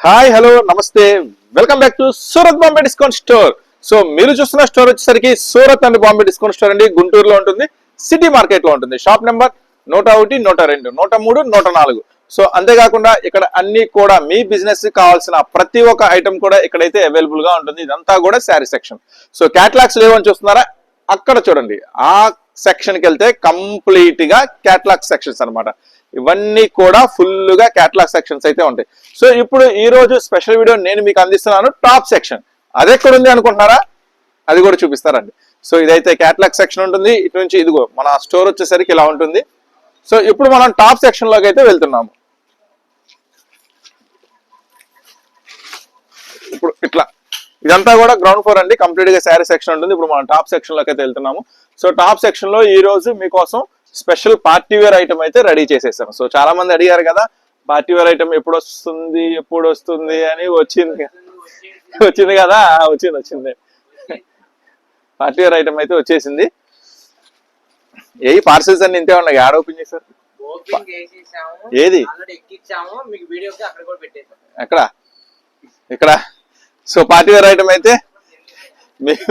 Hi hello నమస్తే welcome back to Surat Bombay discount store. So మీరు చూస్తున్న స్టోర్ వచ్చేసరికి Surat and Bombay discount store అండి. గుంటూరులో ఉంటుంది, సిటీ మార్కెట్ లో ఉంటుంది. Shop number 101, 102, 103, 104. సో అంతేకాకుండా ఇక్కడ అన్ని కూడా మీ బిజినెస్ కావాల్సిన ప్రతి ఒక్క ఐటమ్ కూడా ఇక్కడైతే అవైలబుల్ గా ఉంటుంది. ఇదంతా కూడా శారీ సెక్షన్. సో క్యాటలాగ్స్ లేవని చూస్తున్నారా, అక్కడ చూడండి. ఆ సెక్షన్ కి వెళ్తే కంప్లీట్ గా క్యాటలాగ్ సెక్షన్స్ అనమాట. ఇవన్నీ కూడా ఫుల్ గా క్యాటలాగ్ సెక్షన్స్ అయితే ఉంటాయి. సో ఇప్పుడు ఈ రోజు స్పెషల్ వీడియో నేను మీకు అందిస్తున్నాను. టాప్ సెక్షన్ అది ఎక్కడ ఉంది అనుకుంటున్నారా, అది కూడా చూపిస్తారండి. సో ఇదైతే క్యాటలాగ్ సెక్షన్ ఉంటుంది. ఇటు నుంచి ఇదిగో మన స్టోర్ వచ్చేసరికి ఇలా ఉంటుంది. సో ఇప్పుడు మనం టాప్ సెక్షన్ లోకి అయితే వెళ్తున్నాము. ఇప్పుడు ఇట్లా ఇదంతా కూడా గ్రౌండ్ ఫ్లోర్ అండి. కంప్లీట్ గా శారీ సెక్షన్ ఉంటుంది. ఇప్పుడు మనం టాప్ సెక్షన్ లోకి అయితే వెళ్తున్నాము. సో టాప్ సెక్షన్ లో ఈ రోజు మీకోసం స్పెషల్ పార్టీ వేర్ ఐటమ్ అయితే రెడీ చేసేసాను. సో చాలా మంది అడిగారు కదా, పార్టీ వేర్ ఐటమ్ ఎప్పుడు వస్తుంది అని. వచ్చింది కదా, వచ్చింది పార్టీ వేర్ ఐటమ్ అయితే వచ్చేసింది. ఏ పార్సెల్స్ అన్ని ఇంతే ఉన్నాయి. యాడ్ ఓపెన్ చేశారు, ఏది ఎక్కడ ఇక్కడ. సో పార్టీ వేర్ ఐటమ్ అయితే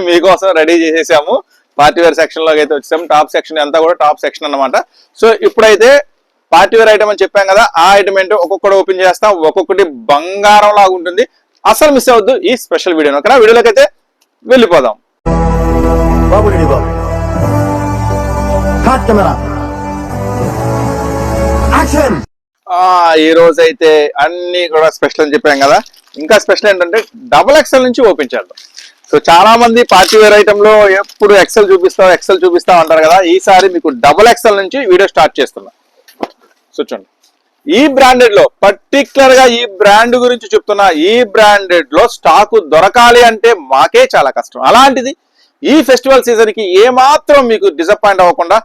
మీకోసం రెడీ చేసేసాము. పార్టీ వేర్ సెక్షన్ లోకి అయితే వచ్చాము. టాప్ సెక్షన్ అంతా కూడా టాప్ సెక్షన్ అన్నమాట. సో ఇప్పుడైతే పార్టీ వేర్ ఐటమ్ అని చెప్పాం కదా, ఆ ఐటమ్ ఏంటో ఒక్కొక్కటి ఓపెన్ చేస్తాం. ఒక్కొక్కటి బంగారం లాగా ఉంటుంది. అసలు మిస్ అవద్దు ఈ స్పెషల్ వీడియో. ఓకేనా, వీడియోలోకి అయితే వెళ్ళిపోదాం. ఈ రోజు అయితే అన్ని కూడా స్పెషల్ అని చెప్పాం కదా. ఇంకా స్పెషల్ ఏంటంటే డబుల్ ఎక్సెల్ నుంచి ఓపెన్ చేద్దాం. సో చాలా మంది పార్టీ వేర్ ఐటమ్ లో ఎప్పుడు ఎక్సెల్ చూపిస్తాం అంటారు కదా. ఈసారి మీకు డబుల్ ఎక్సెల్ నుంచి వీడియో స్టార్ట్ చేస్తున్నా. సో చూడండి, ఈ బ్రాండెడ్ లో పర్టికులర్ గా ఈ బ్రాండ్ గురించి చెప్తున్నా. ఈ బ్రాండెడ్ లో స్టాక్ దొరకాలి అంటే మాకే చాలా కష్టం. అలాంటిది ఈ ఫెస్టివల్ సీజన్ కి ఏమాత్రం మీకు డిసప్పాయింట్ అవ్వకుండా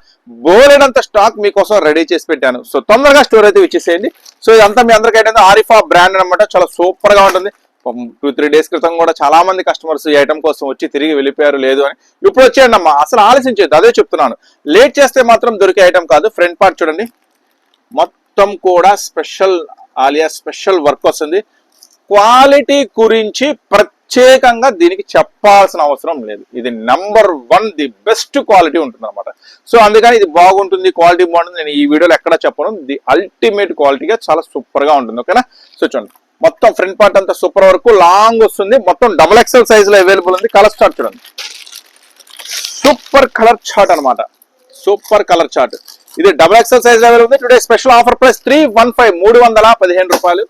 బోలెడంత స్టాక్ మీకోసం రెడీ చేసి పెట్టాను. సో తొందరగా స్టోర్ అయితే ఇచ్చేసేయండి. సో ఇదంతా మీ అందరికీ ఏంటంటే ఆరిఫా బ్రాండ్ అనమాట. చాలా సూపర్ గా ఉంటుంది. 2-3 డేస్ క్రితం కూడా చాలా మంది కస్టమర్స్ ఈ ఐటమ్ కోసం వచ్చి తిరిగి వెళ్ళిపోయారు. లేదు అని ఇప్పుడు వచ్చేయండి అమ్మా, అసలు ఆలోచించేది. అదే చెప్తున్నాను, లేట్ చేస్తే మాత్రం దొరికే ఐటమ్ కాదు. ఫ్రంట్ పార్ట్ చూడండి, మొత్తం కూడా స్పెషల్ స్పెషల్ వర్క్ వస్తుంది. క్వాలిటీ గురించి ప్రత్యేకంగా దీనికి చెప్పాల్సిన అవసరం లేదు. ఇది నంబర్ 1 ది బెస్ట్ క్వాలిటీ ఉంటుంది అనమాట. సో అందుకని ఇది బాగుంటుంది, క్వాలిటీ బాగుంటుంది. నేను ఈ వీడియోలో ఎక్కడ చెప్పను. ది అల్టిమేట్ క్వాలిటీగా చాలా సూపర్ గా ఉంటుంది. ఓకేనా. సో చూడండి, మొత్తం ఫ్రంట్ పార్ట్ అంతా సూపర్ వరకు లాంగ్ వస్తుంది. మొత్తం డబుల్ ఎక్సెల్ సైజ్ లో అవైలబుల్ ఉంది. కలర్ చార్ట్ చూడండి, సూపర్ కలర్ చార్ట్ అనమాట. Super colour chart. ఇది డబుల్ ఎక్సెల్ సైజ్ అవైలబుల్ ఉంది. టుడే స్పెషల్ ఆఫర్ ప్రైస్ 315, 315 రూపాయలు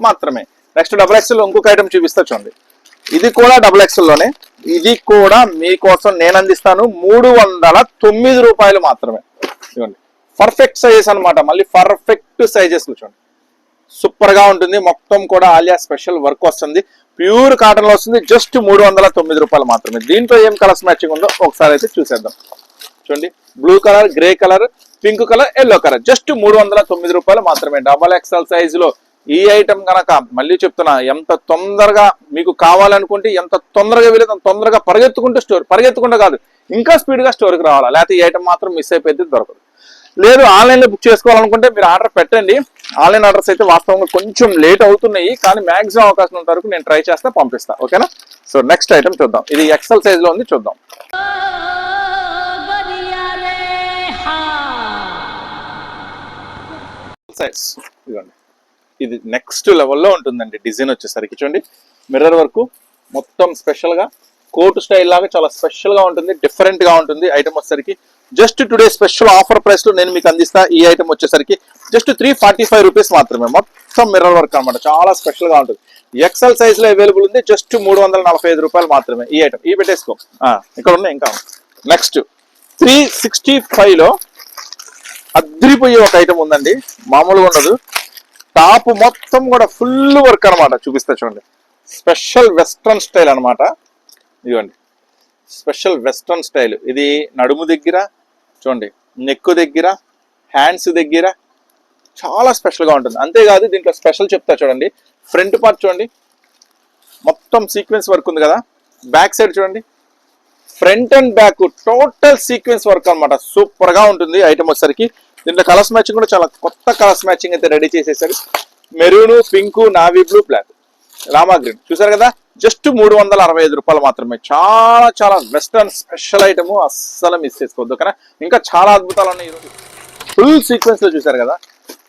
మాత్రమే. నెక్స్ట్ డబుల్ ఎక్సెల్ ఇంకొక ఐటమ్ చూపిస్తా చూడండి. ఇది కూడా డబుల్ ఎక్సెల్ లోనే. ఇది కూడా మీకోసం నేను అందిస్తాను 309 రూపాయలు మాత్రమే. చూడండి, పర్ఫెక్ట్ సైజెస్ అనమాట. మళ్ళీ పర్ఫెక్ట్ సైజెస్ చూడండి, సూపర్ గా ఉంటుంది. మొత్తం కూడా ఆలియా స్పెషల్ వర్క్ వస్తుంది. ప్యూర్ కాటన్ లో వస్తుంది. జస్ట్ 309 రూపాయలు మాత్రమే. దీంట్లో ఏం కలర్స్ మ్యాచింగ్ ఉందో ఒకసారి అయితే చూసేద్దాం. చూడండి, blue colour, grey colour, pink colour, yellow colour. Just 309 రూపాయలు మాత్రమే. డబల్ ఎక్స్ఎల్ సైజ్ లో ఈ ఐటమ్ కనుక మళ్ళీ చెప్తున్నా, ఎంత తొందరగా మీకు కావాలనుకుంటే ఎంత తొందరగా వెళ్ళి తొందరగా పరిగెత్తుకుంటూ కాదు, ఇంకా స్పీడ్ గా స్టోర్కి రావాలా. లేకపోతే ఈ ఐటమ్ మాత్రం మిస్ అయిపోయింది, దొరకదు. లేదు ఆన్లైన్ లో బుక్ చేసుకోవాలనుకుంటే మీరు ఆర్డర్ పెట్టండి. ఆన్లైన్ ఆర్డర్స్ అయితే వాస్తవంగా కొంచెం లేట్ అవుతున్నాయి, కానీ మాక్సిమం అవకాశం ఉన్నంత వరకు నేను ట్రై చేస్తే పంపిస్తా. ఓకేనా. సో నెక్స్ట్ ఐటమ్ చూద్దాం. ఇది ఎక్సెల్ సైజ్ లో ఉంది, చూద్దాం. సైజ్ ఇదిగోండి, ఇది నెక్స్ట్ లెవెల్లో ఉంటుందండి. డిజైన్ వచ్చేసరికి చూడండి, మిర్రర్ వర్క్ మొత్తం స్పెషల్ గా కోట్ స్టైల్ లాగా చాలా స్పెషల్ గా ఉంటుంది. డిఫరెంట్ గా ఉంటుంది. ఐటమ్ వచ్చేసరికి just today special offer price లో నేను మీకు అందిస్తా. ఈ ఐటమ్ వచ్చేసరికి జస్ట్ 345 రూపీస్ మాత్రమే. మొత్తం మిర్రర్ వర్క్ అనమాట. చాలా స్పెషల్ గా ఉంటుంది. ఎక్సెల్ సైజ్ లో అవైలబుల్ ఉంది. జస్ట్ 345 రూపాయలు మాత్రమే ఈ ఐటమ్. ఈ పెట్టేసుకో, ఇక్కడ ఉన్నాయి ఇంకా. నెక్స్ట్ 365 లో అద్రిపోయే ఒక ఐటమ్ ఉందండి, మామూలుగా ఉండదు. టాప్ మొత్తం కూడా ఫుల్ వర్క్ అనమాట. చూపిస్తా చూడండి, స్పెషల్ వెస్ట్రన్ స్టైల్ అనమాట. ఇదిగోండి, స్పెషల్ వెస్ట్రన్ స్టైల్. ఇది నడుము దగ్గర చూడండి, నెక్ దగ్గర, హ్యాండ్స్ దగ్గర చాలా స్పెషల్ గా ఉంటుంది. అంతేకాదు దీంట్లో స్పెషల్ చెప్తా చూడండి. ఫ్రంట్ పార్ట్ చూడండి, మొత్తం సీక్వెన్స్ వర్క్ ఉంది కదా. బ్యాక్ సైడ్ చూడండి, front and back total sequence work అనమాట. సూపర్ గా ఉంటుంది ఐటమ్ వచ్చేసరికి. దీంట్లో కలర్స్ మ్యాచింగ్ కూడా చాలా కొత్త కలర్స్ మ్యాచింగ్ అయితే రెడీ చేసేసారు. Maroon, pink, navy blue, black. Rama green చూసారు కదా, జస్ట్ 365 రూపాయలు మాత్రమే. చాలా చాలా వెస్టర్న్ స్పెషల్ ఐటమ్, అస్సలు మిస్ చేసుకోవద్దు. ఓకేనా, ఇంకా చాలా అద్భుతాలు ఉన్నాయి ఈరోజు. ఫుల్ సీక్వెన్స్ లో చూసారు కదా,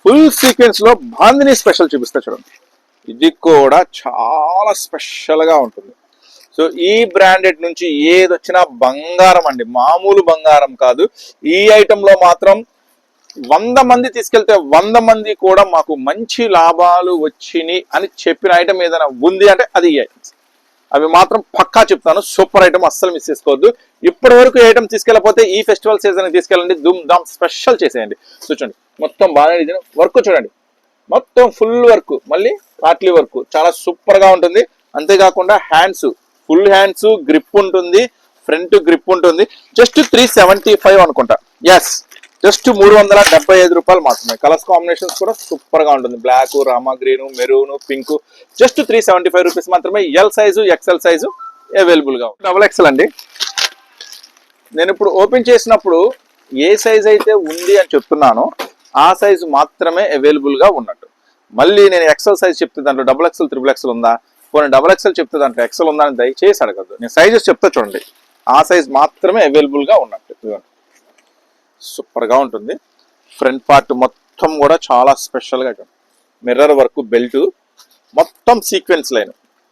ఫుల్ సీక్వెన్స్ లో బాందిని స్పెషల్ చూపిస్తా చూడండి. ఇది కూడా చాలా స్పెషల్ గా ఉంటుంది. సో ఈ బ్రాండెడ్ నుంచి ఏది వచ్చినా బంగారం అండి, మామూలు బంగారం కాదు. ఈ ఐటమ్ లో మాత్రం 100 మంది తీసుకెళ్తే 100 మంది కూడా మాకు మంచి లాభాలు వచ్చినాయి అని చెప్పిన ఐటమ్ ఏదైనా ఉంది అంటే అది ఈ ఐటమ్స్. అవి మాత్రం పక్కా చెప్తాను, సూపర్ ఐటమ్, అస్సలు మిస్ చేసుకోవద్దు. ఇప్పటి వరకు ఐటమ్ తీసుకెళ్ళకపోతే ఈ ఫెస్టివల్ సీజన్ తీసుకెళ్ళండి, ధూమ్ ధామ్ స్పెషల్ చేసేయండి. చూడండి మొత్తం బాగా వర్క్ చూడండి, మొత్తం ఫుల్ వర్క్, మళ్ళీ పార్ట్లీ వర్క్, చాలా సూపర్ గా ఉంటుంది. అంతేకాకుండా హ్యాండ్స్, ఫుల్ హ్యాండ్స్, గ్రిప్ ఉంటుంది, ఫ్రంట్ గ్రిప్ ఉంటుంది. జస్ట్ 375 అనుకుంటా. ఎస్, జస్ట్ 375 రూపాయలు మాత్రమే. కలర్స్ కాంబినేషన్స్ కూడా సూపర్ గా ఉంటుంది, black, Rama green, maroon, pink. Just 375 rupees మాత్రమే. L size, XL size available గా ఉంది. డబుల్ ఎక్సెల్ అండి. నేను ఇప్పుడు ఓపెన్ చేసినప్పుడు ఏ సైజ్ అయితే ఉంది అని చెప్తున్నానో ఆ సైజు మాత్రమే అవైలబుల్ గా ఉన్నట్టు. మళ్ళీ నేను ఎక్సెల్ సైజ్ చెప్తే దాంట్లో డబుల్ ఎక్సెల్, త్రిబుల్ ఎక్సెల్ ఉందా, కొన్ని డబుల్ ఎక్సెల్ చెప్తే దాంట్లో ఎక్సెల్ ఉందా అని దయచేసి అడగద్దు. నేను సైజెస్ చెప్తా చూడండి, ఆ సైజ్ మాత్రమే అవైలబుల్ గా ఉన్నట్టు. సూపర్ గా ఉంటుంది. ఫ్రంట్ పార్ట్ మొత్తం కూడా చాలా స్పెషల్ గా, మిర్రర్ వర్క్, బెల్ట్, మొత్తం సీక్వెన్స్ లైన్,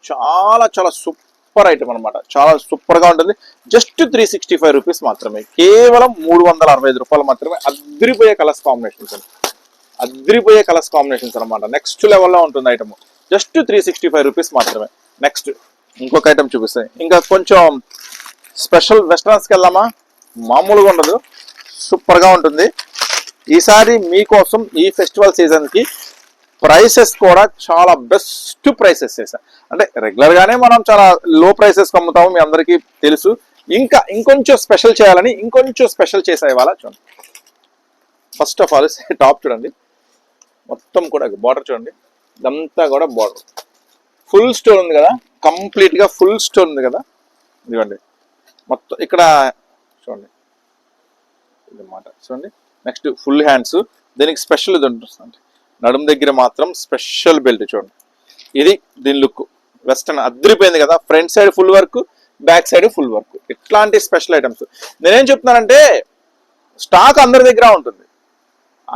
చాలా చాలా సూపర్ ఐటమ్ అనమాట. చాలా సూపర్ గా ఉంటుంది. జస్ట్ 365 రూపీస్ మాత్రమే, కేవలం 365 రూపాయలు మాత్రమే. అద్రిపోయే కలర్స్ కాంబినేషన్స్, అద్రిపోయే కలర్స్ కాంబినేషన్స్ అనమాట. నెక్స్ట్ లెవెల్లో ఉంటుంది ఐటమ్. జస్ట్ 365 రూపీస్ మాత్రమే. నెక్స్ట్ ఇంకొక ఐటమ్ చూపిస్తాయి. ఇంకా కొంచెం స్పెషల్ వెస్టర్న్స్కి వెళ్దామా, మామూలుగా ఉండదు, సూపర్ గా ఉంటుంది. ఈసారి మీకోసం ఈ ఫెస్టివల్ సీజన్ కి ప్రైసెస్ కూడా చాలా బెస్ట్ ప్రైసెస్ చేశాను. అంటే రెగ్యులర్ గానే మనం చాలా లో ప్రైసెస్ అమ్ముతాము, మీ అందరికీ తెలుసు. ఇంకా ఇంకొంచెం స్పెషల్ చేయాలని ఇంకొంచెం స్పెషల్ చేసా ఇవాళ. చూడండి, ఫస్ట్ ఆఫ్ ఆల్ టాప్ చూడండి, మొత్తం కూడా బార్డర్ చూడండి, ఇదంతా కూడా బార్డర్ ఫుల్ స్టోన్ ఉంది కదా, కంప్లీట్ గా ఫుల్ స్టోన్ ఉంది కదా. ఇదిగోండి మొత్తం ఇక్కడ చూడండి, ఇదన్నమాట. చూడండి, నెక్స్ట్ ఫుల్ హ్యాండ్స్, దీనికి స్పెషల్ ఇది ఉంటుంది. నడుము దగ్గర మాత్రం స్పెషల్ బెల్ట్ చూడండి. ఇది దీని లుక్ వెస్టర్న్ అదిరిపోయింది కదా. Front side full work, back side full work, ఇట్లాంటి స్పెషల్ ఐటమ్స్. నేనేం చెప్తున్నానంటే స్టాక్ అందరి దగ్గర ఉంటుంది,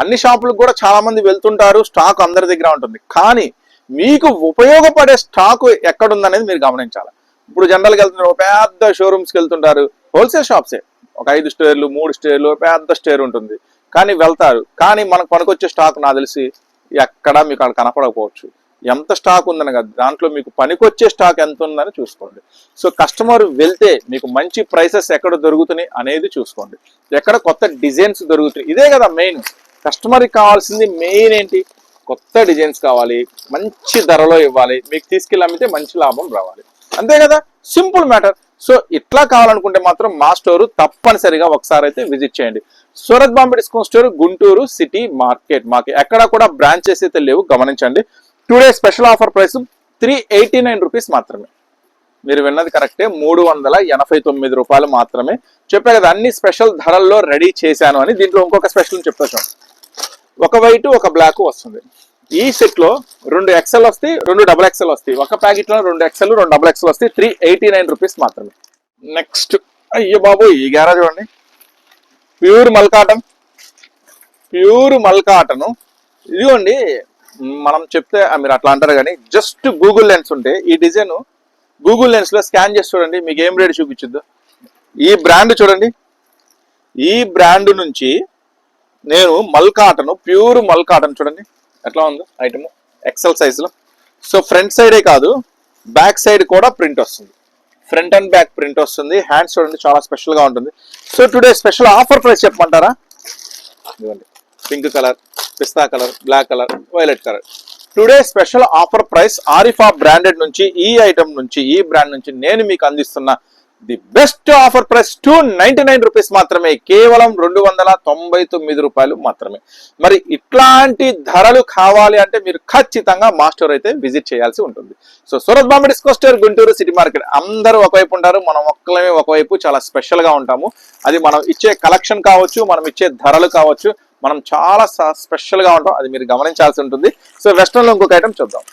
అన్ని షాపులకు కూడా చాలా మంది వెళ్తుంటారు, స్టాక్ అందరి దగ్గర ఉంటుంది. కానీ మీకు ఉపయోగపడే స్టాక్ ఎక్కడుందనేది మీరు గమనించాలి. ఇప్పుడు జనరల్గా వెళ్తున్నారు, పెద్ద షోరూమ్స్కి వెళ్తుంటారు, హోల్సేల్ షాప్సే, ఒక 5 స్టేర్లు 3 స్టేర్లు పెద్ద స్టేర్ ఉంటుంది, కానీ వెళ్తారు. కానీ మనకు పనికొచ్చే స్టాక్ నాకు తెలిసి ఎక్కడా మీకు అక్కడ కనపడకపోవచ్చు. ఎంత స్టాక్ ఉందని కదా, దాంట్లో మీకు పనికొచ్చే స్టాక్ ఎంత ఉందని చూసుకోండి. సో కస్టమర్ వెళ్తే మీకు మంచి ప్రైసెస్ ఎక్కడ దొరుకుతున్నాయి అనేది చూసుకోండి, ఎక్కడ కొత్త డిజైన్స్ దొరుకుతున్నాయి. ఇదే కదా మెయిన్, కస్టమర్కి కావాల్సింది మెయిన్ ఏంటి, కొత్త డిజైన్స్ కావాలి, మంచి ధరలో ఇవ్వాలి, మీకు తీసుకెళ్ళి అమ్మితే మంచి లాభం రావాలి, అంతే కదా, సింపుల్ మ్యాటర్. సో ఇట్లా కావాలనుకుంటే మాత్రం మా స్టోర్ తప్పనిసరిగా ఒకసారి అయితే విజిట్ చేయండి. Surat Bombay discount store, Guntur city market. మాకు ఎక్కడ కూడా బ్రాంచెస్ అయితే లేవు, గమనించండి. Today special offer price 389 rupees మాత్రమే. మీరు విన్నది కరెక్టే, 389 రూపాయలు మాత్రమే. చెప్పా కదా అన్ని స్పెషల్ ధరల్లో రెడీ చేశాను అని. దీంట్లో ఇంకొక స్పెషల్ చెప్తా చూడండి, ఒక వైట్ ఒక బ్లాక్ వస్తుంది. ఈ సెట్ లో 2 ఎక్సెల్ వస్తాయి, 2 డబుల్ ఎక్సెల్ వస్తాయి. ఒక ప్యాకెట్ లో 2 ఎక్సెల్ 2 డబుల్ ఎక్సెల్ వస్తాయి. 389 రూపీస్ మాత్రమే. నెక్స్ట్, అయ్యో బాబు, ఈ గ్యారా చూడండి, ప్యూర్ మల్కాటన్, ప్యూర్ మల్కాటను. ఇదిగోండి, మనం చెప్తే మీరు అట్లా అంటారు, కానీ జస్ట్ గూగుల్ లెన్స్ ఉంటే ఈ డిజైన్ గూగుల్ లెన్స్ లో స్కాన్ చేసి చూడండి, మీకు ఏం రేట్ చూపించద్దు. ఈ బ్రాండ్ చూడండి, ఈ బ్రాండ్ నుంచి నేను మల్కాటను, ప్యూర్ మల్కాటన్ చూడండి ఎట్లా ఉందో ఐటమ్, ఎక్సెల్ సైజులో. సో ఫ్రంట్ సైడే కాదు, బ్యాక్ సైడ్ కూడా ప్రింట్ వస్తుంది, ఫ్రంట్ అండ్ బ్యాక్ ప్రింట్ వస్తుంది. హ్యాండ్స్ చూడండి చాలా స్పెషల్ గా ఉంటుంది. So today special offer price చెప్పమంటారా, ఇదిగోండి, పింక్ కలర్, పిస్తా colour, black colour, violet colour. Today special offer price Arifa branded నుంచి, ఈ ఐటమ్ నుంచి, ఈ బ్రాండ్ నుంచి నేను మీకు అందిస్తున్న the best offer price 299 rupees మాత్రమే, కేవలం 299 రూపాయలు మాత్రమే. మరి ఇట్లాంటి ధరలు కావాలి అంటే మీరు ఖచ్చితంగా మా స్టోర్ అయితే విజిట్ చేయాల్సి ఉంటుంది. So Surat Bombay discount store, Guntur city market. అందరూ ఒకవైపు ఉంటారు, మనం ఒక్కలమే ఒకవైపు. చాలా స్పెషల్ గా ఉంటాము. అది మనం ఇచ్చే కలెక్షన్ కావచ్చు, మనం ఇచ్చే ధరలు కావచ్చు, మనం చాలా స్పెషల్ గా ఉంటాం, అది మీరు గమనించాల్సి ఉంటుంది. సో వెస్టర్న్ లో ఇంకొక ఐటమ్ చూద్దాం.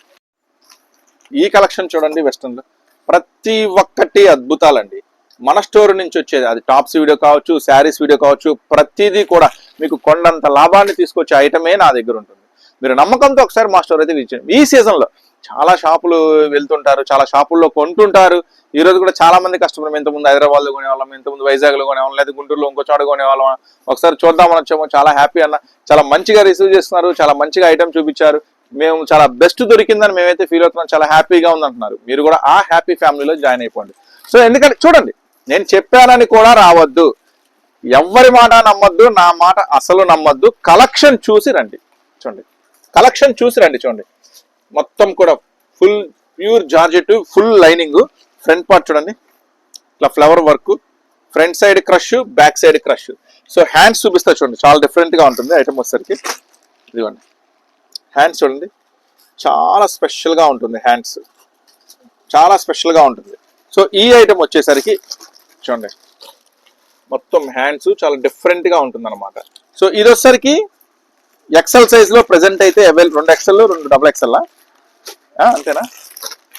ఈ కలెక్షన్ చూడండి వెస్ట్రన్ లో ప్రతి ఒక్కటి అద్భుతాలండి. మన స్టోర్ నుంచి వచ్చేది, అది టాప్స్ వీడియో కావచ్చు, శారీస్ వీడియో కావచ్చు, ప్రతిదీ కూడా మీకు కొండంత లాభాన్ని తీసుకొచ్చే ఐటమే నా దగ్గర ఉంటుంది. మీరు నమ్మకంతో ఒకసారి మా స్టోర్ అయితే విజిట్. ఈ సీజన్ లో చాలా షాపులు వెళ్తుంటారు, చాలా షాపుల్లో కొంటుంటారు. ఈ రోజు కూడా చాలా మంది కస్టమర్ ఇంతకుముందు హైదరాబాద్ లో కొనేవాళ్ళం, ఇంతకుముందు వైజాగ్ లో కొనేవాళ్ళం, లేదా గుంటూరులో ఇంకో చోట కొనేవాళ్ళం. ఒకసారి చూద్దామని వచ్చాము, చాలా హ్యాపీ అన్న, చాలా మంచిగా రిసీవ్ చేస్తున్నారు, చాలా మంచిగా ఐటమ్ చూపించారు, మేము చాలా బెస్ట్ దొరికిందని మేమైతే ఫీల్ అవుతున్నాం, చాలా హ్యాపీగా ఉందంటున్నారు. మీరు కూడా ఆ హ్యాపీ ఫ్యామిలీలో జాయిన్ అయిపోండి. సో ఎందుకంటే చూడండి, నేను చెప్పానని కూడా రావద్దు, ఎవరి మాట నమ్మద్దు, నా మాట అసలు నమ్మద్దు. కలెక్షన్ చూసి రండి. చూడండి, కలెక్షన్ చూసి రండి. చూడండి, మొత్తం కూడా full pure georgette, full lining. Front part చూడండి, ఇట్లా flower work, front side crush, back side crush. So hands చూపిస్తా చూడండి, చాలా డిఫరెంట్ గా ఉంటుంది ఐటమ్ వచ్చేసరికి. ఇదిగోండి హ్యాండ్స్ చూడండి, చాలా స్పెషల్ గా ఉంటుంది. హ్యాండ్స్ చాలా స్పెషల్ గా ఉంటుంది. సో ఈ ఐటమ్ వచ్చేసరికి చూడండి, మొత్తం హ్యాండ్స్ చాలా డిఫరెంట్ గా ఉంటుంది అనమాట. సో ఇది వచ్చేసరికి ఎక్సెల్ సైజ్ లో ప్రెసెంట్ అయితే అవైలబుల్. 2 XL 2 XXL అంతేనా?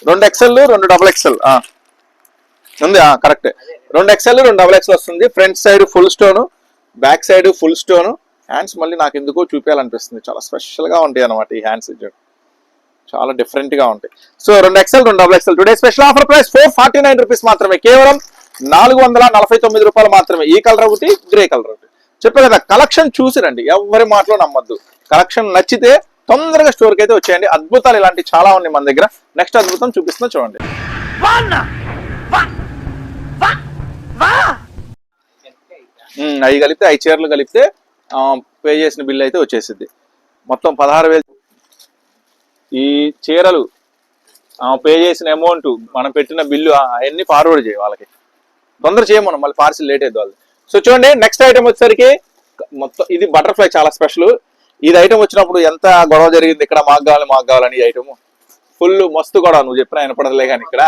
2 XL 2 XXL ఉంది, కరెక్ట్. 2 XL 2 XXL వస్తుంది. Front side full stone, back side full stone. Hands మళ్ళీ నాకు ఎందుకో చూపించాలనిపిస్తుంది, చాలా స్పెషల్ గా ఉంటాయి అనమాట ఈ హ్యాండ్స్, చాలా డిఫరెంట్ గా ఉంటాయి. So 2 XL 2 XXL today special offer price 449 rupees మాత్రమే, కేవలం 449 రూపాయలు మాత్రమే. ఈ కలర్ ఒకటి, గ్రే కలర్ ఒకటి. చెప్పే కదా, కలెక్షన్ చూసి రండి, ఎవరి మాటలో నమ్మద్దు. కలెక్షన్ నచ్చితే తొందరగా స్టోర్కి అయితే వచ్చేయండి. అద్భుతాలు ఇలాంటి చాలా ఉన్నాయి మన దగ్గర. నెక్స్ట్ అద్భుతం చూపిస్తున్నా చూడండి. అవి కలిపితే 5 చీరలు కలిపితే పే చేసిన బిల్ అయితే వచ్చేసింది. మొత్తం 16,000. ఈ చీరలు పే చేసిన అమౌంట్, మనం పెట్టిన బిల్లు అవన్నీ ఫార్వర్డ్ చేయి వాళ్ళకి, తొందర చేయమను, మళ్ళీ పార్సిల్ లేట్ అయ్యింది వాళ్ళు. సో చూడండి, నెక్స్ట్ ఐటమ్ వచ్చేసరికి మొత్తం ఇది బటర్ఫ్లై, చాలా స్పెషల్. ఇది ఐటమ్ వచ్చినప్పుడు ఎంత గొడవ జరిగింది ఇక్కడ, మాకు కావాలని. ఈ ఐటమ్ ఫుల్ మస్తు గొడవ, నువ్వు చెప్పినా వినపడదులే కానీ ఇక్కడ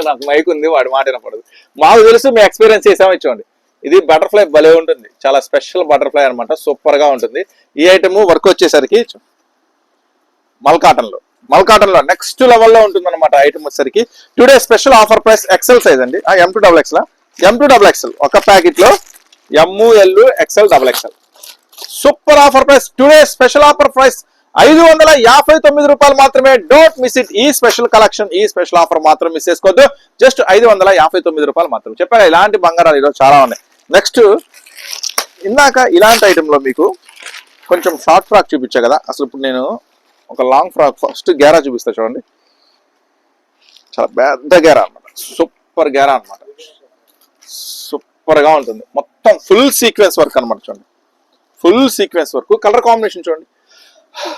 నాకు మైక్ ఉంది, వాడి మాట వినపడదు. మాకు తెలుసు, మేము ఎక్స్పీరియన్స్ చేసాము. చూడండి, ఇది బటర్ఫ్లై భలే ఉంటుంది, చాలా స్పెషల్ బటర్ఫ్లై అనమాట, సూపర్ గా ఉంటుంది. ఈ ఐటమ్ వర్క్ వచ్చేసరికి మల్కాటన్ లో నెక్స్ట్ లెవెల్లో ఉంటుంది అనమాట. ఐటమ్ వచ్చేసరికి today special offer price XL size అండి, M2 XXL ఒక ప్యాకెట్ లో ML XL XXL. Super offer price, today special offer price 559 రూపాయలు మాత్రమే. Don't miss it. ఈ స్పెషల్ కలెక్షన్, ఈ స్పెషల్ ఆఫర్ మాత్రం మిస్ చేసుకోవద్దు. జస్ట్ 559 రూపాయలు మాత్రం. చెప్పాను, ఇలాంటి బంగారాలు ఈరోజు చాలా ఉన్నాయి. నెక్స్ట్, ఇందాక ఇలాంటి ఐటమ్ లో మీకు కొంచెం షార్ట్ ఫ్రాక్ చూపించా కదా, అసలు ఇప్పుడు నేను ఒక లాంగ్ ఫ్రాక్ ఫస్ట్ గేరా చూపిస్తా చూడండి. చాలా పెద్ద గేరా అనమాట, సూపర్ గేరా అనమాట, సూపర్ గా ఉంటుంది. మొత్తం ఫుల్ సీక్వెన్స్ వర్క్ అనమాట. చూడండి, full sequence work. Colour combination చూడండి,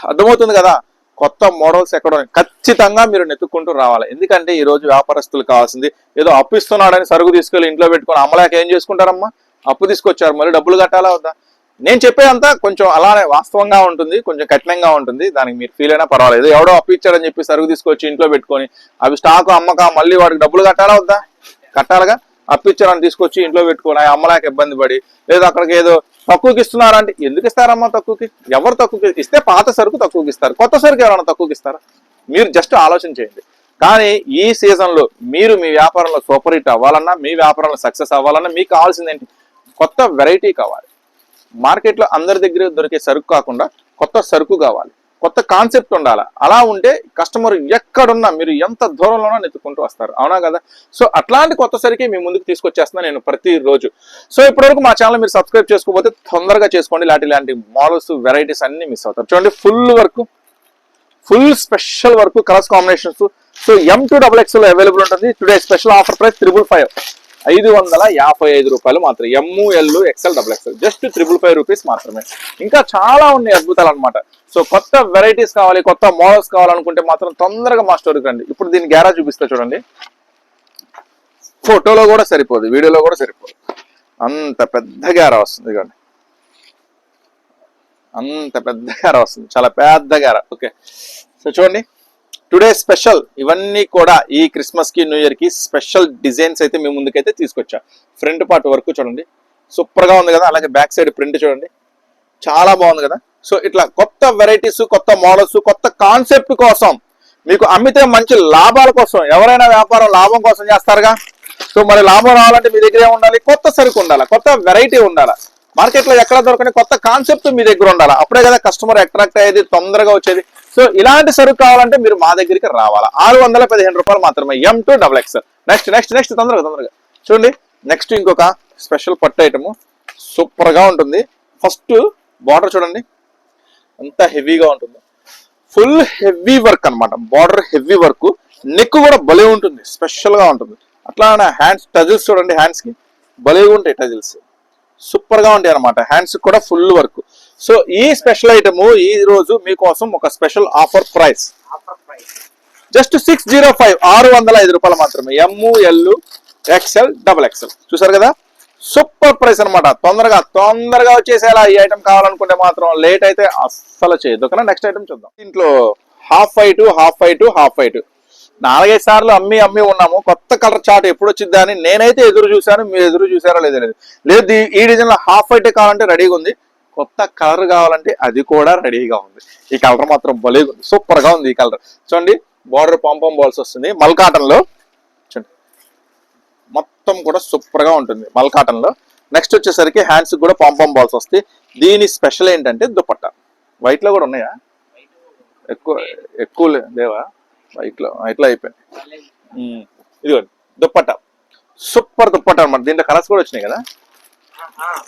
అర్థమవుతుంది కదా. కొత్త మోడల్స్ ఎక్కడ ఖచ్చితంగా మీరు నెత్తుక్కుంటూ రావాలి. ఎందుకంటే ఈ రోజు వ్యాపారస్తులు కావాల్సింది, ఏదో అప్పు ఇస్తున్నాడని సరుకు తీసుకెళ్లి ఇంట్లో పెట్టుకొని అమ్మలేక ఏం చేసుకుంటారమ్మా, అప్పు తీసుకొచ్చారు, మళ్ళీ డబ్బులు కట్టాలా వద్దా? నేను చెప్పేదంతా కొంచెం అలానే వాస్తవంగా ఉంటుంది, కొంచెం కఠినంగా ఉంటుంది. దానికి మీరు ఫీల్ అయినా పర్వాలేదు. ఎవడో అప్పు ఇచ్చారని చెప్పి సరుకు తీసుకొచ్చి ఇంట్లో పెట్టుకొని అవి స్టాక్ అమ్మక మళ్ళీ వాడికి డబ్బులు కట్టాలా వద్దా? కట్టాలిగా. అప్పు ఇచ్చారని తీసుకొచ్చి ఇంట్లో పెట్టుకొని అమ్మలేక ఇబ్బంది పడి, లేదా అక్కడికి ఏదో తక్కువకి ఇస్తున్నారంటే ఎందుకు ఇస్తారమ్మా తక్కువకి? ఎవరు తక్కువకి ఇస్తే పాత సరుకు తక్కువకి ఇస్తారు, కొత్త సరుకు ఎవరైనా తక్కువకి ఇస్తారా? మీరు జస్ట్ ఆలోచన చేయండి. కానీ ఈ సీజన్ లో మీరు మీ వ్యాపారంలో సూపర్ హిట్ అవ్వాలన్నా, మీ వ్యాపారంలో సక్సెస్ అవ్వాలన్నా మీకు కావాల్సింది ఏంటి? కొత్త వెరైటీ కావాలి. మార్కెట్లో అందరి దగ్గర దొరికే సరుకు కాకుండా కొత్త సరుకు కావాలి, కొత్త కాన్సెప్ట్ ఉండాలి. అలా ఉంటే కస్టమర్ ఎక్కడున్నా, మీరు ఎంత దూరంలోనో నెత్తుకుంటూ వస్తారు, అవునా కదా? సో అట్లాంటి కొత్త సరికి మీ ముందుకు తీసుకొచ్చేస్తున్నా నేను ప్రతిరోజు. సో ఇప్పటివరకు మా ఛానల్ మీరు సబ్స్క్రైబ్ చేసుకోకపోతే తొందరగా చేసుకోండి. ఇలాంటి మోడల్స్, వెరైటీస్ అన్ని మిస్ అవుతారు. చూడండి, full work, full special work, colours combinations. So M2 XXL available ఉంటుంది. టుడే స్పెషల్ ఆఫర్ ప్రైస్ 555 రూపాయలు మాత్రం. ML XL XXL just 555 rupees మాత్రమే. ఇంకా చాలా ఉన్నాయి అద్భుతాలు అనమాట. సో కొత్త వెరైటీస్ కావాలి, కొత్త మోడల్స్ కావాలనుకుంటే మాత్రం తొందరగా మా స్టోర్కి రండి. ఇప్పుడు దీని గ్యారా చూపిస్తా చూడండి. ఫోటోలో కూడా సరిపోదు, వీడియోలో కూడా సరిపోదు, అంత పెద్ద గ్యారా వస్తుంది. కానీ అంత పెద్ద గ్యారా వస్తుంది, చాలా పెద్ద గ్యారా. ఓకే, సో చూడండి, టుడే స్పెషల్ ఇవన్నీ కూడా ఈ క్రిస్మస్ కి, న్యూ ఇయర్ కి స్పెషల్ డిజైన్స్ అయితే మీ ముందుకైతే తీసుకొచ్చా. ఫ్రంట్ పార్ట్ వర్క్ చూడండి, సూపర్ గా ఉంది కదా. అలాగే బ్యాక్ సైడ్ ప్రింట్ చూడండి, చాలా బాగుంది కదా. సో ఇట్లా కొత్త వెరైటీస్, కొత్త మోడల్స్, కొత్త కాన్సెప్ట్ కోసం మీకు అమ్మితే మంచి లాభాల కోసం, ఎవరైనా వ్యాపారం లాభం కోసం చేస్తారుగా. సో మరి లాభం రావాలంటే మీ దగ్గర ఉండాలి, కొత్త సరుకు ఉండాలి, కొత్త వెరైటీ ఉండాలి, మార్కెట్ లో ఎక్కడ దొరకని కొత్త కాన్సెప్ట్ మీ దగ్గర ఉండాలి. అప్పుడే కదా కస్టమర్ అట్రాక్ట్ అయ్యేది, తొందరగా వచ్చేది. సో ఇలాంటి సరుకు కావాలంటే మీరు మా దగ్గరికి రావాలా. 615 రూపాయలు మాత్రమే M2XXL. నెక్స్ట్ నెక్స్ట్ నెక్స్ట్ తొందరగా చూడండి. నెక్స్ట్ ఇంకొక స్పెషల్ పట్టు ఐటమ్, సూపర్ గా ఉంటుంది. ఫస్ట్ బార్డర్ చూడండి ఎంత హెవీగా ఉంటుంది, ఫుల్ హెవీ వర్క్ అనమాట. బార్డర్ హెవీ వర్క్, నెక్ కూడా భలే ఉంటుంది, స్పెషల్ గా ఉంటుంది. అట్లా హ్యాండ్స్ టజిల్స్ చూడండి, హ్యాండ్స్ కి భలేగా ఉంటాయి టజిల్స్, సూపర్ గా ఉంటాయి అనమాట. హ్యాండ్స్ కూడా ఫుల్ వర్క్. సో ఈ స్పెషల్ ఐటమ్ ఈ రోజు మీకోసం ఒక స్పెషల్ ఆఫర్ ప్రైస్ జస్ట్ 605, 605 రూపాయలు మాత్రమే. ML, XL, XXL. చూసారు కదా, సూపర్ ప్రైస్ అనమాట. తొందరగా వచ్చేసేలా ఈ ఐటమ్ కావాలనుకుంటే మాత్రం లేట్ అయితే అస్సలు చేయొద్దు. ఓకేనా, నెక్స్ట్ ఐటమ్ చూద్దాం. దీంట్లో హాఫ్ వైట్ 4-5 సార్లు అమ్మి ఉన్నాము. కొత్త కలర్ చార్ట్ ఎప్పుడు వచ్చిందా అని నేనైతే ఎదురు చూశాను, మీరు ఎదురు చూసారా లేదు. ఈ డిజైన్ లో హాఫ్ వైట్ కావాలంటే రెడీగా ఉంది, కొత్త కలర్ కావాలంటే అది కూడా రెడీగా ఉంది. ఈ కలర్ మాత్రం భలే ఉంది, సూపర్ గా ఉంది ఈ కలర్. చూడండి, బార్డర్ పాంపాం బాల్స్ వస్తుంది మల్ కాటన్ లో. చూడండి మొత్తం కూడా సూపర్ గా ఉంటుంది మల్ కాటన్ లో. నెక్స్ట్ వచ్చేసరికి హ్యాండ్స్ కూడా పాంపాం బాల్స్ వస్తాయి. దీని స్పెషల్ ఏంటంటే దుపట్టా. వైట్ లో కూడా ఉన్నాయా, ఎక్కువ లేవా, వైట్ లో అయిపోయింది. ఇదిగోండి దుప్పట్టా, సూపర్ దుప్పట్టా అనమాట. దీంట్లో కలర్స్ కూడా వచ్చినాయి కదా,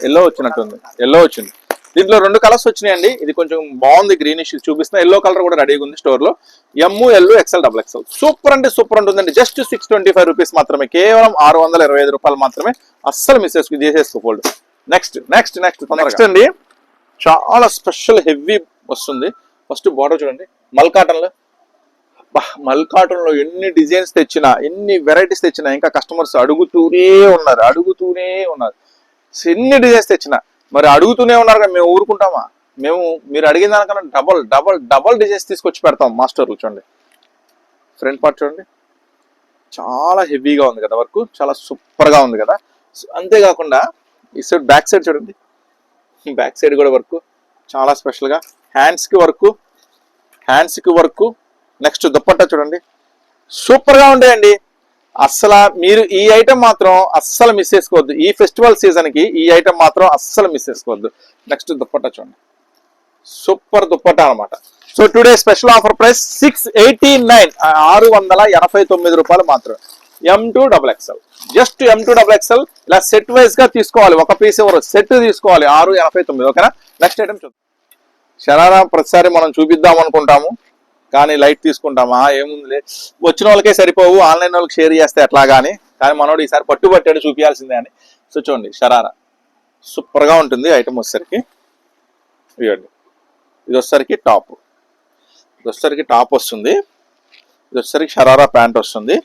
ఎల్లో వచ్చినట్టుంది, ఎల్లో వచ్చింది. దీంట్లో 2 కలర్స్ వచ్చినాయండి. ఇది కొంచెం బాగుంది, గ్రీనిష్ చూపిస్తున్నా. ఎల్లో కలర్ కూడా రెడీగా ఉంది స్టోర్ లో. ML, XL, XXL. సూపర్ అంటే సూపర్ ఉంటుందండి. జస్ట్ 625 రూపీస్ మాత్రమే, కేవలం 625 రూపాయలు మాత్రమే. అస్సలు మిస్ చేసుకోకూడదు. నెక్స్ట్ అండి, చాలా స్పెషల్ హెవీ వస్తుంది. ఫస్ట్ బార్డర్ చూడండి, మల్ కాటన్ లో ఎన్ని డిజైన్స్ తెచ్చినా, ఎన్ని వెరైటీస్ తెచ్చినా ఇంకా కస్టమర్స్ అడుగుతూనే ఉన్నారు. ఎన్ని డిజైన్స్ తెచ్చినా మరి అడుగుతూనే ఉన్నారు కదా, మేము ఊరుకుంటామా? మీరు అడిగిన దానికన్నా డబల్ డిజైన్స్ తీసుకొచ్చి పెడతాం మా స్టోర్లో. చూడండి ఫ్రంట్ పార్ట్ చూడండి, చాలా హెవీగా ఉంది కదా వర్క్, చాలా సూపర్ గా ఉంది కదా. అంతేకాకుండా ఈ సైడ్ బ్యాక్ సైడ్ చూడండి, బ్యాక్ సైడ్ కూడా వర్క్ చాలా స్పెషల్ గా. హ్యాండ్స్ కి వర్క్. నెక్స్ట్ దుప్పట్టా చూడండి, సూపర్ గా ఉంటాయండి. అస్సలు మీరు ఈ ఐటమ్ మాత్రం అస్సలు మిస్ చేసుకోవద్దు. ఈ ఫెస్టివల్ సీజన్ కి ఈ ఐటమ్ మాత్రం అస్సలు మిస్ చేసుకోవద్దు. నెక్స్ట్ దుప్పట్టా చూడండి, సూపర్ దుప్పట్టా అనమాట. So today special offer price 689, 689 రూపాయలు మాత్రం. M2XXL, just M2XXL. ఇలా సెట్ వైజ్ గా తీసుకోవాలి, ఒక పీస్ ఎవరు సెట్ తీసుకోవాలి, 689. ఓకేనా, నెక్స్ట్ ఐటమ్ చూద్దాం. శరారా ప్రతిసారి మనం చూపిద్దాం అనుకుంటాము, కానీ లైట్ తీసుకుంటామా, ఏముంది వచ్చిన వాళ్ళకే సరిపోవు, ఆన్లైన్ వాళ్ళకి షేర్ చేస్తే ఎట్లా కానీ మనోడు ఈసారి పట్టుబట్టాడు చూపించాల్సిందే అని. సో చూడండి శరారా సూపర్ గా ఉంటుంది ఐటమ్. వచ్చేసరికి ఇవ్వండి, ఇది వచ్చేసరికి టాప్ వస్తుంది, ఇది వచ్చేసరికి శరారా ప్యాంట్ వస్తుంది.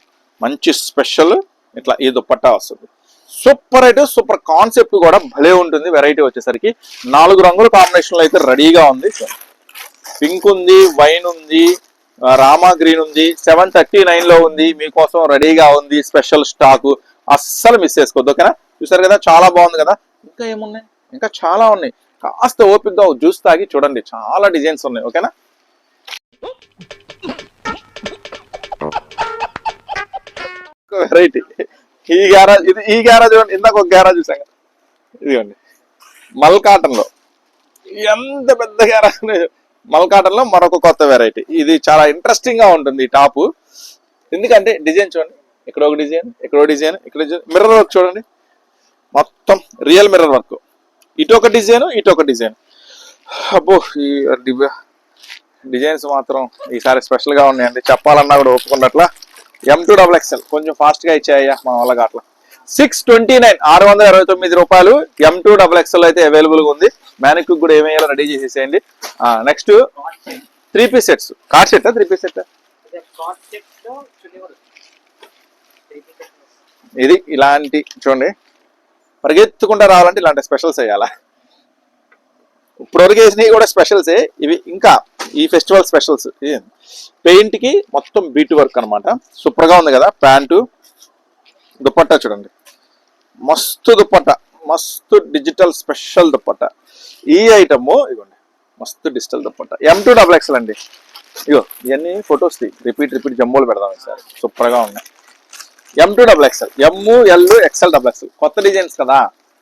మంచి స్పెషల్ ఇట్లా ఈ దుపట్టా వస్తుంది. సూపర్ ఐటమ్, సూపర్ కాన్సెప్ట్ కూడా భలే ఉంటుంది. వెరైటీ వచ్చేసరికి 4 రంగుల కాంబినేషన్ లో అయితే రెడీగా ఉంది. పింక్ ఉంది, వైన్ ఉంది, రామా గ్రీన్ ఉంది, 739 లో ఉంది, మీకోసం రెడీగా ఉంది స్పెషల్ స్టాక్. అస్సలు మిస్ చేసుకోవద్దు. ఓకేనా, చూసారు కదా చాలా బాగుంది కదా. ఇంకా ఏమున్నాయి, ఇంకా చాలా ఉన్నాయి. కాస్త ఓపికగా జ్యూస్ తాగి చూడండి, చాలా డిజైన్స్ ఉన్నాయి. ఓకేనా, వెరైటీ ఈ గ్యారాజ్ చూడండి. ఇందాక ఒక గ్యారాజ్ చూసాం కదా, ఇదిగోండి మల్ కాటన్ లో. ఎంత పెద్ద గ్యారాజ్, మల్ కాటన్ లో మరొక కొత్త వెరైటీ. ఇది చాలా ఇంట్రెస్టింగ్ గా ఉంటుంది ఈ టాప్. ఎందుకంటే డిజైన్ చూడండి, ఇక్కడ ఒక డిజైన్, ఇక్కడ మిర్రర్ వర్క్ చూడండి, మొత్తం రియల్ మిర్రర్ వర్క్. ఇటు ఒక డిజైన్. అబ్బో, ఈ డిజైన్స్ మాత్రం ఈసారి స్పెషల్ గా ఉన్నాయండి, చెప్పాలన్నా కూడా ఒప్పుకున్నట్ల. M2XXL కొంచెం ఫాస్ట్ గా ఇచ్చాయ్యా మన వాళ్ళకి అట్లా. 629, 629 రూపాయలు. M2XXL అయితే అవైలబుల్ గా ఉంది. మ్యానిక్యూ కూడా ఏమేయాలో రెడీ చేసేసేయండి. Next 3 piece sets, card set 3 piece set. ఇది ఇలాంటి చూడండి, పరిగెత్తుకుంటా రావాలంటే ఇలాంటి స్పెషల్స్ వేయాలా. ఇప్పటివరకు వేసినవి కూడా స్పెషల్సే ఇవి. ఇంకా ఈ ఫెస్టివల్ స్పెషల్స్, పెయింట్ కి మొత్తం బీట్ వర్క్ అనమాట. సూపర్ గా ఉంది కదా. ప్యాంటు, దుపట్టా చూడండి, మస్తు దుపట్టా, మస్తు డిజిటల్ స్పెషల్ దుపట్టా. ఈ ఐటమ్ ఇవ్వండి మస్తు డిజిటల్ దుప్పట్ట M2 XXL అండి. ఇగో ఇవన్నీ ఫొటోస్ రిపీట్ జంబోలు పెడదాం ఈసారి, సూపర్గా ఉన్నాయి. M2 XXL, ML XL XXL కొత్త డిజైన్స్ కదా,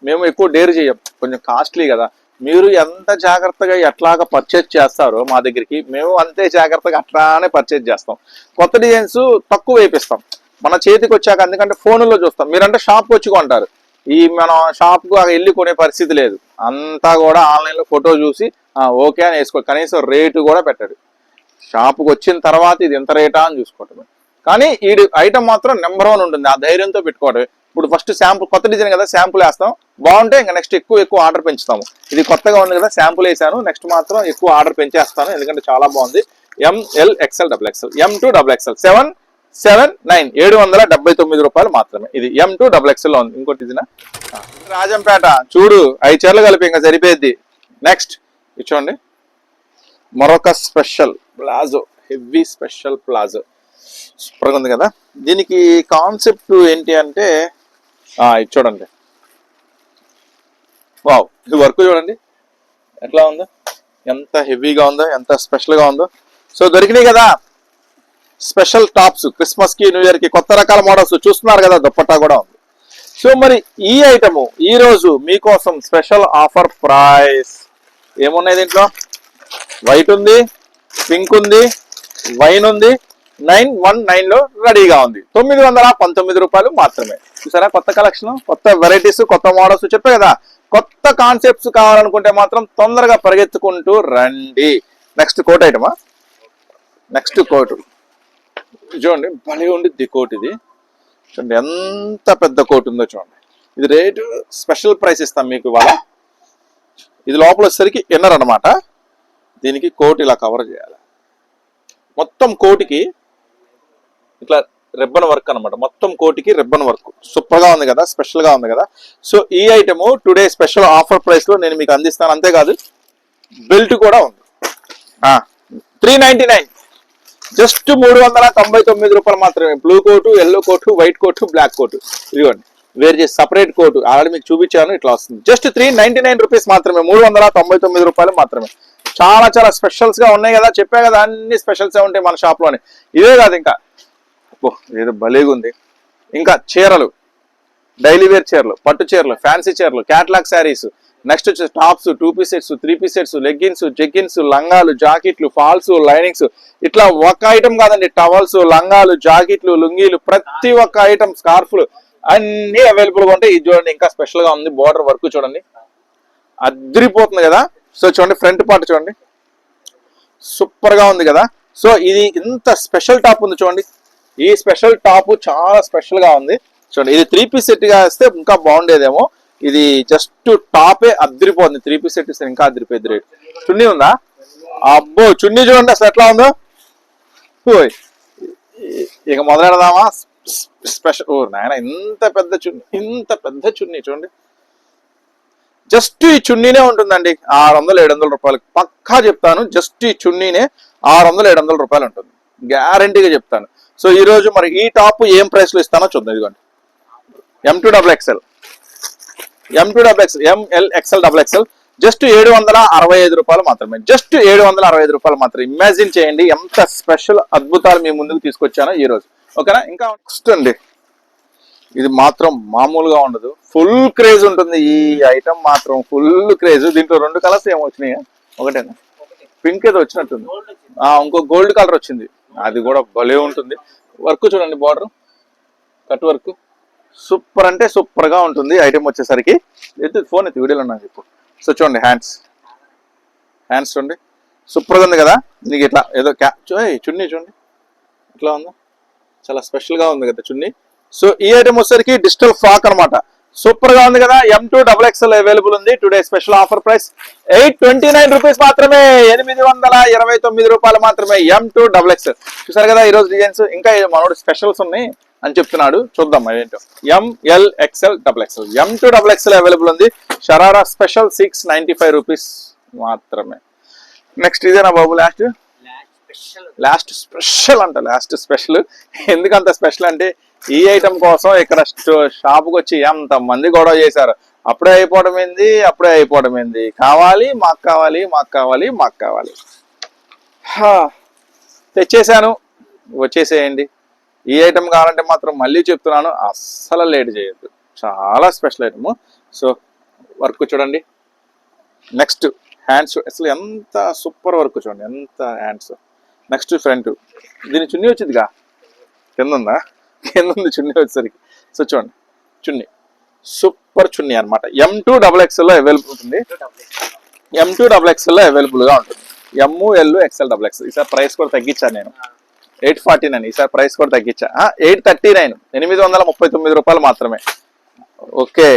మేము ఎక్కువ డేర్ చేయం, కొంచెం కాస్ట్లీ కదా. మీరు ఎంత జాగ్రత్తగా ఎట్లాగా పర్చేజ్ చేస్తారో మా దగ్గరికి, మేము అంతే జాగ్రత్తగా అట్లానే పర్చేజ్ చేస్తాం. కొత్త డిజైన్స్ తక్కువ వేపిస్తాం మన చేతికి వచ్చాక, ఎందుకంటే ఫోన్లో చూస్తాం. మీరంటే షాప్కి వచ్చి కొంటారు, ఈ మనం షాప్కు వెళ్ళి కొనే పరిస్థితి లేదు. అంతా కూడా ఆన్లైన్లో ఫోటో చూసి ఓకే అని వేసుకో, కనీసం రేటు కూడా పెట్టాడు. షాపుకి వచ్చిన తర్వాత ఇది ఎంత రేటా అని చూసుకోవటం. కానీ ఈ ఐటమ్ మాత్రం నెంబర్ 1 ఉంటుంది, ఆ ధైర్యంతో పెట్టుకోవడం. ఇప్పుడు ఫస్ట్ శాంపుల్, కొత్త డిజైన్ కదా, శాంపుల్ వేస్తాం, బాగుంటే ఇంకా నెక్స్ట్ ఎక్కువ ఆర్డర్ పెంచుతాము. ఇది కొత్తగా ఉంది కదా, శాంపుల్ వేసాను, నెక్స్ట్ మాత్రం ఎక్కువ ఆర్డర్ పెంచేస్తాను, ఎందుకంటే చాలా బాగుంది. ML XL XXL M2 XXL 779 779 మాత్రమే. ఇది M2 XXL లో ఉంది. ఇంకోటి ఇది రాజంపేట చూడు, 5 చీరలు కలిపి ఇంకా సరిపోద్ది. నెక్స్ట్ ఇచ్చోండి, మరొక special palazzo, heavy special palazzo, సూపర్గా ఉంది కదా. దీనికి కాన్సెప్ట్ ఏంటి అంటే ఇది చూడండి, వావ్, ఇది వర్క్ చూడండి ఎట్లా ఉందో, ఎంత హెవీగా ఉందో, ఎంత స్పెషల్గా ఉందో. సో దొరికినాయి కదా స్పెషల్ టాప్స్, క్రిస్మస్ కి న్యూ ఇయర్ కి కొత్త రకాల మోడల్స్ చూస్తున్నారు కదా, దుప్పట్టా కూడా ఉంది. సో మరి ఈ ఐటమ్ ఈ రోజు మీకోసం స్పెషల్ ఆఫర్ ప్రైస్ ఏమున్నాయి దీంట్లో, వైట్ ఉంది, పింక్ ఉంది, వైన్ ఉంది, 919 లో రెడీగా ఉంది. 919 రూపాయలు మాత్రమే. చూసారా, కొత్త కలెక్షన్, కొత్త వెరైటీస్, కొత్త మోడల్స్. చెప్పే కదా, కొత్త కాన్సెప్ట్స్ కావాలనుకుంటే మాత్రం తొందరగా పరిగెత్తుకుంటూ రండి. నెక్స్ట్ కోట్ ఐటమా, నెక్స్ట్ కోటు చూడండి, భలే ఉండిద్ది కోట్. ఇది చూడండి ఎంత పెద్ద కోట్ ఉందో చూడండి. ఇది రేటు స్పెషల్ ప్రైస్ ఇస్తాం మీకు ఇవాళ. ఇది లోపల వచ్చేసరికి ఇన్నర్ అనమాట. దీనికి కోట్ ఇలా కవర్ చేయాలి, మొత్తం కోటికి ఇట్లా రిబ్బన్ వర్క్ అనమాట, మొత్తం కోటికి రిబ్బన్ వర్క్. సూపర్ గా ఉంది కదా, స్పెషల్ గా ఉంది కదా. సో ఈ item today special offer price లో నేను మీకు అందిస్తాను. అంతేకాదు బెల్ట్ కూడా ఉంది, 399, జస్ట్ 399 రూపాయలు మాత్రమే. Blue coat, yellow coat, white coat, black coat, ఇదిగోండి వేరు చేసి సపరేట్ కోటు ఆల్రెడీ మీకు చూపించాను, ఇట్లా వస్తుంది. జస్ట్ 399 రూపీస్ మాత్రమే, 399 రూపాయలు మాత్రమే. చాలా చాలా స్పెషల్స్ గా ఉన్నాయి కదా, చెప్పా కదా అన్ని స్పెషల్స్ ఉంటాయి మన షాప్ లోనే. ఇదే కాదు ఇంకా ఏదో భలేగా ఉంది. ఇంకా చీరలు, డైలీ వేర్ చీరలు, పట్టు చీరలు, ఫ్యాన్సీ చీరలు, క్యాట్లాగ్ శారీస్, నెక్స్ట్ వచ్చేసి tops, 2 piece sets, 3 piece sets, leggings, jeggings, లంగాలు, జాకెట్లు, ఫాల్స్, లైనింగ్స్, ఇట్లా ఒక ఐటమ్ కాదండి, టవల్స్, లంగాలు, జాకెట్లు, లుంగీలు, ప్రతి ఒక్క ఐటమ్, స్కార్ఫ్లు అన్ని అవైలబుల్ గా ఉంటాయి. ఇది చూడండి ఇంకా స్పెషల్ గా ఉంది, బోర్డర్ వర్క్ చూడండి అదిరిపోతుంది కదా. సో చూడండి ఫ్రంట్ పార్ట్ చూడండి సూపర్ గా ఉంది కదా. సో ఇది ఇంత స్పెషల్ టాప్ ఉంది చూడండి, ఈ స్పెషల్ టాప్ చాలా స్పెషల్ గా ఉంది చూడండి. ఇది 3 పీస్ సెట్ గా ఇస్తే ఇంకా బాగుండేదేమో, ఇది జస్ట్ టాపే అదిరిపోతుంది. 3 పీస్ సెట్ ఇస్తే ఇంకా అదిరిపోయింది. రేట్ చున్నీ ఉందా, అబ్బో చున్నీ చూడండి అసలు ఎట్లా ఉందో. ఇక మొదలెడదామా స్పెషల్. ఓ నాయన, ఇంత పెద్ద చున్నీ, ఇంత పెద్ద చున్నీ చూడండి. జస్ట్ ఈ చున్నీనే ఉంటుందండి 600-700 రూపాయలు పక్కా చెప్తాను. జస్ట్ ఈ చున్నీనే 600-700 రూపాయలు ఉంటుంది, గ్యారంటీగా చెప్తాను. సో ఈ రోజు మరి ఈ టాప్ ఏం ప్రైస్ లో ఇస్తానో చూద్దాం. ఇదిగోండి M2 XXL, M2 XXL, ML XL XXL just 765 రూపాయలు మాత్రమే, జస్ట్ 765 రూపాయలు మాత్రమే. ఇమాజిన్ చేయండి ఎంత స్పెషల్ అద్భుతాలు మీ ముందుకు తీసుకొచ్చానో ఈ రోజు. ఓకేనా, ఇంకా నెక్స్ట్ అండి, ఇది మాత్రం మామూలుగా ఉండదు, ఫుల్ క్రేజ్ ఉంటుంది ఈ ఐటమ్ మాత్రం, ఫుల్ క్రేజ్. దీంట్లో 2 కలర్స్ ఏమో వచ్చినాయి, ఒకటేనా పింక్ ఏదో వచ్చినట్టుంది, ఇంకో గోల్డ్ కలర్ వచ్చింది, అది కూడా భలే ఉంటుంది. వర్క్ చూడండి, బార్డర్ కట్ వర్క్ సూపర్ అంటే సూపర్ గా ఉంటుంది ఐటమ్ వచ్చేసరికి. ఫోన్ అయితే వీడియోలో నాకు ఇప్పుడు. సో చూడండి హ్యాండ్స్ చూడండి సూపర్ గా ఉంది కదా. నీకు ఇట్లా ఏదో చున్నీ చూడండి ఇట్లా ఉందో, చాలా స్పెషల్ గా ఉంది కదా చున్నీ. సో ఈ ఐటమ్ వచ్చేసరికి డిజిటల్ ఫ్రాక్ అనమాట, సూపర్ గా ఉంది కదా. M2 XXL అవైలబుల్ ఉంది. Today special offer price 829 rupees మాత్రమే, 829 రూపాయలు మాత్రమే. M2 XXL చూసారు కదా ఈ రోజు డిజైన్స్. ఇంకా మనోడు స్పెషల్స్ ఉన్నాయి అని చెప్తున్నాడు, చూద్దాం ఏంటో. ML XL XXL M2 XXL available ఉంది. షరారా స్పెషల్ 695 రూపీస్ మాత్రమే. నెక్స్ట్ ఇదేనా బాబు, లాస్ట్ స్పెషల్ అంట, లాస్ట్ స్పెషల్. ఎందుకంత స్పెషల్ అంటే ఈ ఐటమ్ కోసం ఇక్కడ షాప్కి వచ్చి ఎంత మంది గొడవ చేశారు. అప్పుడే అయిపోవడం ఏంది కావాలి మాకు కావాలి మాకు కావాలి మాకు కావాలి. తెచ్చేసాను, వచ్చేసేయండి. ఈ ఐటమ్ కావాలంటే మాత్రం మళ్ళీ చెప్తున్నాను, అస్సలు లేట్ చేయొద్దు, చాలా స్పెషల్ ఐటమ్. సో వర్క్ చూడండి. నెక్స్ట్ హ్యాండ్స్, అసలు ఎంత సూపర్ వర్క్ చూడండి, ఎంత హ్యాండ్స్. నెక్స్ట్ ఫ్రంట్, దీని చున్నీ వచ్చిందిగా, కింద ఉందా, కింద ఉంది చున్నీ వచ్చేసరికి. సో చూడండి చున్నీ, సూపర్ చున్నీ అనమాట. M2XXL లో అవైలబుల్ ఉంటుంది, M2XXL లో అవైలబుల్గా ఉంటుంది. ML XL XXL. ఈసారి ప్రైస్ కూడా తగ్గించాను నేను, 849. ఈసారి ప్రైస్ కూడా తగ్గించా, 839, 839 రూపాయలు మాత్రమే. ఓకే,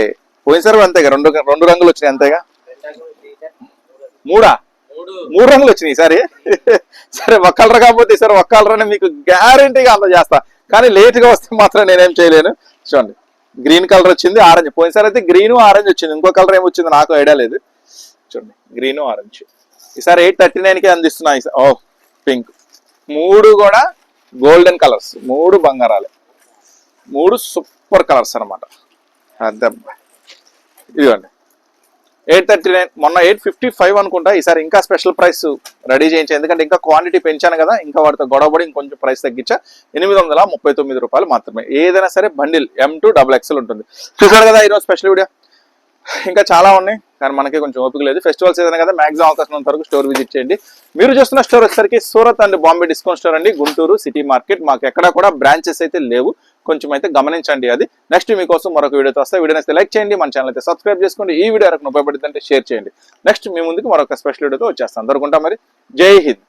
పోయినసారి అంతేగా, రెండు రంగులు వచ్చినాయి అంతేగా, మూడు రంగులు వచ్చినాయి ఈసారి. సరే ఒక కలర్ కాకపోతే ఈసారి ఒక కలర్ అని మీకు గ్యారంటీగా అందజేస్తా, కానీ లేట్గా వస్తే మాత్రం నేనేం చేయలేను. చూడండి గ్రీన్ కలర్ వచ్చింది, ఆరెంజ్. పోయినసారి అయితే గ్రీన్ ఆరెంజ్ వచ్చింది, ఇంకో కలర్ ఏమొచ్చింది నాకు ఐడియా లేదు. చూడండి గ్రీన్ ఆరెంజ్. ఈసారి 839కే అందిస్తున్నా. ఓ పింక్, మూడు కూడా గోల్డెన్ కలర్స్, మూడు బంగారాలే, మూడు సూపర్ కలర్స్ అనమాట. అద్దబ్బా, ఇదిగోండి 839, మొన్న 855 అనుకుంటా. ఈసారి ఇంకా స్పెషల్ ప్రైస్ రెడీ చేయించాను, ఎందుకంటే ఇంకా క్వాంటిటీ పెంచాను కదా, ఇంకా వాటితో గొడవపడి ఇంకొంచెం ప్రైస్ తగ్గించా. 839 రూపాయలు మాత్రమే. ఏదైనా సరే బండిల్ M2XXL ఉంటుంది. చూసారు కదా ఈరోజు స్పెషల్ వీడియో. ఇంకా చాలా ఉన్నాయి కానీ మనకి కొంచెం ఓపిక లేదు. ఫెస్టివల్ సీజన్ కదా, మాక్సిమం అవకాశం ఉన్నంత వరకు స్టోర్ విజిట్ చేయండి. మీరు చూస్తున్న స్టోర్ వచ్చేసరికి Surat and Bombay discount store అండి, గుంటూరు సిటీ మార్కెట్. మాకు ఎక్కడా కూడా బ్రాంచెస్ అయితే లేవు, కొంచెం అయితే గమనించండి అది. నెక్స్ట్ మీకోసం మరొక వీడియోతో వస్తే, వీడియోని అయితే లైక్ చేయండి, మన ఛానల్ అయితే సబ్స్క్రైబ్ చేసుకోండి. ఈ వీడియో ఎవరికి ఉపయోగపడుతుందంటే షేర్ చేయండి. నెక్స్ట్ మీ ముందుకు మరొక స్పెషల్ వీడియోతో వచ్చేస్తాను. అందరుకుంటా మరి, జై హింద్.